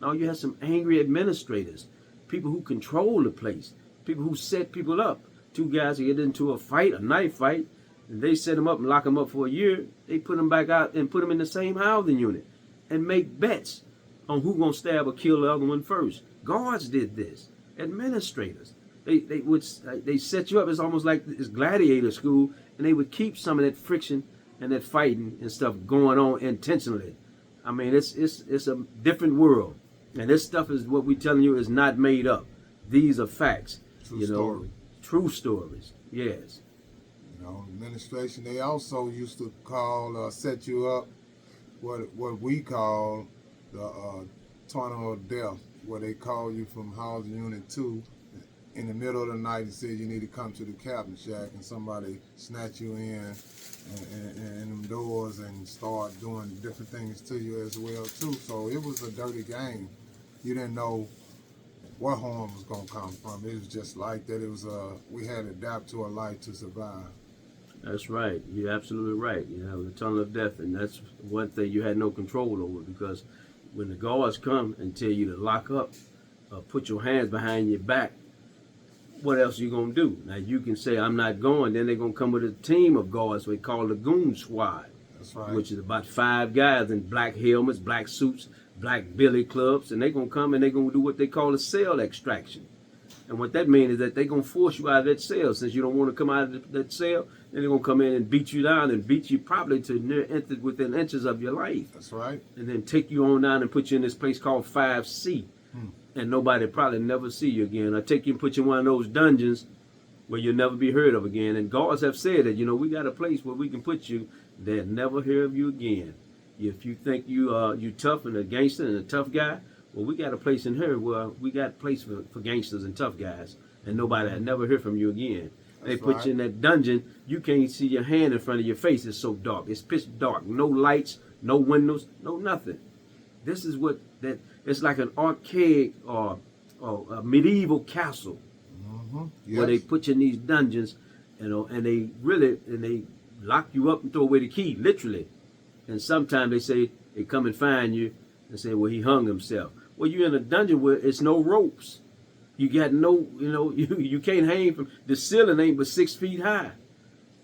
No, you had some angry administrators, people who control the place, people who set people up. Two guys get into a fight, a knife fight, and they set them up and lock them up for a year. They put them back out and put them in the same housing unit and make bets on who's gonna stab or kill the other one first. Guards did this. Administrators. They set you up. It's almost like this gladiator school, and they would keep some of that friction and that fighting and stuff going on intentionally. I mean, it's a different world, and this stuff is what we telling you is not made up. These are facts. True story. True stories. Yes. You know, administration. They also used to call set you up. What we call the tunnel of death, where they call you from housing unit 2 in the middle of the night and say you need to come to the captain shack, and somebody snatch you in them doors and start doing different things to you as well too. So it was a dirty game. You didn't know what harm was gonna come from. It was just like that. It was we had to adapt to a life to survive. That's right. You're absolutely right. You know, the tunnel of death, and that's one thing you had no control over, because when the guards come and tell you to lock up, put your hands behind your back, what else are you going to do? Now, you can say, I'm not going. Then they're going to come with a team of guards we call the goon squad. That's right. Which is about 5 guys in black helmets, black suits, black billy clubs, and they're going to come and they're going to do what they call a cell extraction. And what that means is that they're going to force you out of that cell. Since you don't want to come out of that cell, then they're going to come in and beat you down and beat you probably to within inches of your life. That's right. And then take you on down and put you in this place called 5C. And nobody probably never see you again. Or take you and put you in one of those dungeons where you'll never be heard of again. And guards have said that, you know, we got a place where we can put you. They'll never hear of you again. If you think you tough and a gangster and a tough guy, well, we got a place in here where we got a place for gangsters and tough guys. And nobody will never hear from you again. They put you in that dungeon. You can't see your hand in front of your face. It's so dark. It's pitch dark. No lights, no windows, no nothing. This is what that. It's like an archaic or a medieval castle Yes. where they put you in these dungeons, you know, and they lock you up and throw away the key, literally. And sometimes they say they come and find you and say, well, he hung himself. Well, you're in a dungeon where it's no ropes. You got no, you know, you can't hang from the ceiling ain't but 6 feet high.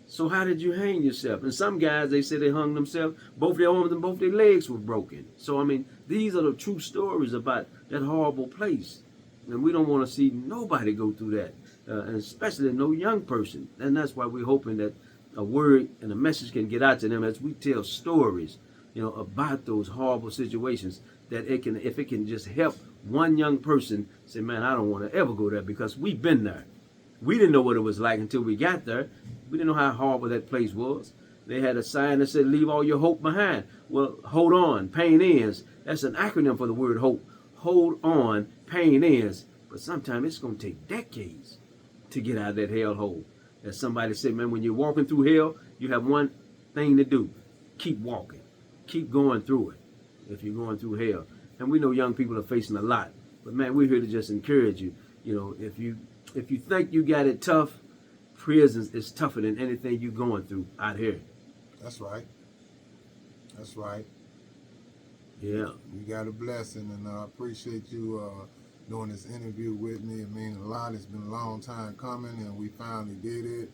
So how did you hang yourself? And some guys, they say they hung themselves, both their arms and both their legs were broken. So, I mean, these are the true stories about that horrible place. And we don't want to see nobody go through that, and especially no young person. And that's why we're hoping that a word and a message can get out to them as we tell stories, you know, about those horrible situations, that it can, if it can just help one young person say, man, I don't want to ever go there, because we've been there. We didn't know what it was like until we got there. We didn't know how horrible that place was. They had a sign that said, leave all your hope behind. Well, hold on, pain ends. That's an acronym for the word hope. Hold on, pain ends. But sometimes it's going to take decades to get out of that hellhole. As somebody said, man, when you're walking through hell, you have one thing to do. Keep walking. Keep going through it if you're going through hell. And we know young people are facing a lot. But, man, we're here to just encourage you. You know, if you think you got it tough, prison is tougher than anything you're going through out here. That's right. That's right. Yeah. You got a blessing, and I appreciate you doing this interview with me. It means a lot. It's been a long time coming, and we finally did it.